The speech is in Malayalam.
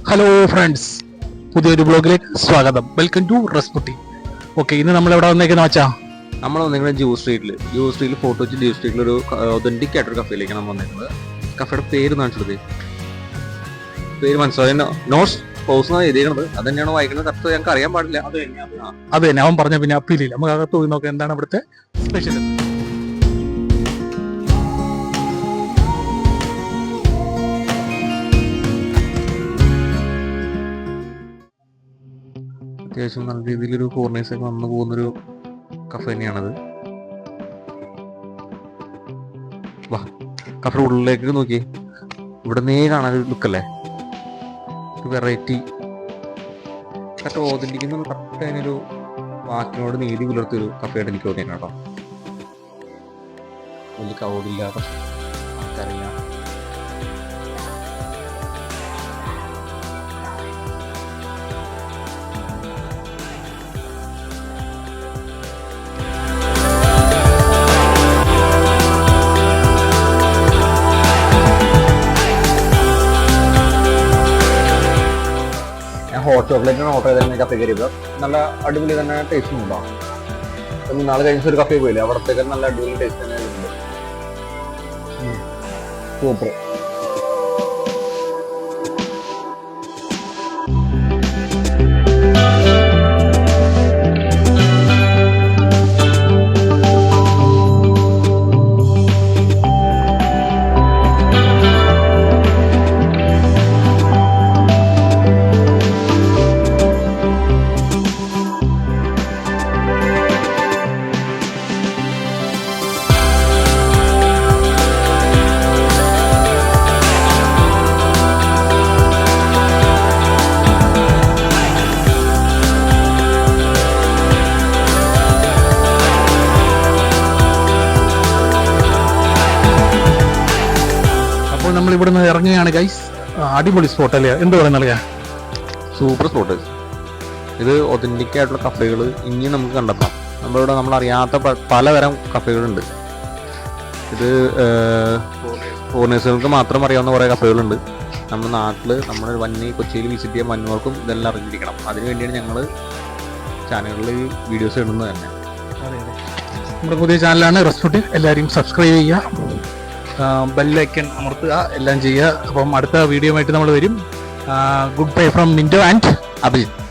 ഹലോ ഫ്രണ്ട്സ്, പുതിയൊരു ബ്ലോഗിലേക്ക് സ്വാഗതം. Welcome to റെസ്പുട്ടി. ഓക്കെ, ഇന്ന് നമ്മൾ എവിടെ വന്നേക്കുന്ന വെച്ചാൽ നമ്മൾ വന്നിരിക്കുന്നത് ജൂ സ്ട്രീറ്റിൽ ഫോർട്ട് കൊച്ചി ജൂ സ്ട്രീറ്റിൽ ഒരു ഒതന്റിക് ആയിട്ടൊരു കഫേയിലേക്കാണ് നമ്മൾ വന്നിരിക്കുന്നത്. കഫേയുടെ പേര് കാണിച്ചത് പേര് മനസ്സിലായി, നോട്ട്സ് ഹൗസ് എഴുതിയിരിക്കുന്നത്. അത് തന്നെയാണ് വായിക്കുന്നത്. കറക്റ്റ് ഞങ്ങൾക്ക് അറിയാൻ പാടില്ല. അത് തന്നെ അവൻ പറഞ്ഞ പിന്നെ അപ്പീലില്ല. നമുക്ക് അകത്ത് പോയി നോക്കാം എന്താണ് ഇവിടുത്തെ സ്പെഷ്യൽ. അത്യാവശ്യം നല്ല രീതിയിലൊരു ഫോറിനേഴ്സൊക്കെ വന്നു പോകുന്നൊരു കഫേ തന്നെയാണത്. വാ, കഫേ ഉള്ളിലേക്ക് നോക്കി, ഇവിടെ നേ കാണാനൊരു ലുക്കല്ലേ, വെറൈറ്റി. കറക്റ്റ് ഓതന്റിക്കുന്ന കറക്റ്റ് അതിനൊരു വാക്കിനോട് നീതി പുലർത്തിയൊരു കഫേയായിട്ട് എനിക്ക് തോന്നിയാണ് കേട്ടോ. വലിയ കൗടില്ലാതെ ആൾക്കാരില്ല. ഹോട്ട് ചോക്ലേറ്റിന് ഓർഡർ ചെയ്ത കഫേ കയറിയപ്പോൾ നല്ല അടിപൊളി തന്നെ ടേസ്റ്റും ഉണ്ടാവും. നാളെ കഴിഞ്ഞ ഒരു കഫേ പോയില്ലേ, അവിടത്തേക്ക് നല്ല അടിപൊളി ടേസ്റ്റ് തന്നെ ഉണ്ട്. സൂപ്പർ. നമ്മൾ ഇവിടുന്ന് ഇറങ്ങുകയാണ് ഗൈസ്. അടിപൊളി സ്പോട്ട് അല്ലേ, എന്ത് പറയുന്ന സൂപ്പർ സ്പോട്ട്. ഇത് ഒതന്റിക് ആയിട്ടുള്ള കഫേകൾ ഇനിയും നമുക്ക് കണ്ടെത്താം. നമ്മളിവിടെ നമ്മളറിയാത്ത പലതരം കഫേകളുണ്ട്. ഇത് ഫോറിനേഴ്സുകൾക്ക് മാത്രം അറിയാവുന്ന കുറേ കഫേകളുണ്ട്. നമ്മുടെ നാട്ടിൽ, നമ്മുടെ കൊച്ചിയിൽ വിസിറ്റ് ചെയ്യാൻ വന്നവർക്കും ഇതെല്ലാം അറിഞ്ഞിരിക്കണം. അതിനു വേണ്ടിയാണ് ഞങ്ങൾ ചാനലുകളിൽ വീഡിയോസ് ഇടുന്നത് തന്നെ. നമ്മുടെ പുതിയ ചാനലാണ് റെസ്പുട്ടി. എല്ലാവരും സബ്സ്ക്രൈബ് ചെയ്യുക, ബെല്ലൈക്കൺ അമർത്തുക, എല്ലാം ചെയ്യുക. അപ്പം അടുത്ത വീഡിയോ ആയിട്ട് നമ്മൾ വരും. Good bye from Minto and Abhijith.